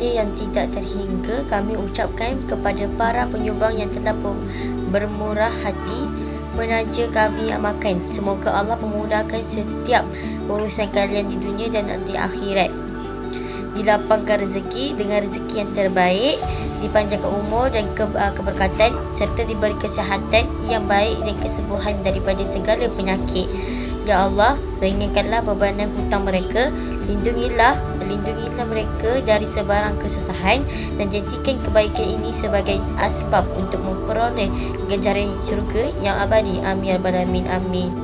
Yang tidak terhingga kami ucapkan kepada para penyumbang yang telah bermurah hati menaja kami makan. Semoga Allah memudahkan setiap urusan kalian di dunia dan nanti akhirat. Dilapangkan rezeki dengan rezeki yang terbaik, dipanjangkan umur dan keberkatan, serta diberi kesihatan yang baik dan kesembuhan daripada segala penyakit. Ya Allah, ringankanlah bebanan hutang mereka, lindungilah mereka dari sebarang kesusahan, dan jadikan kebaikan ini sebagai asbab untuk memperoleh ganjaran syurga yang abadi. Amin ya rabbal alamin. Amin.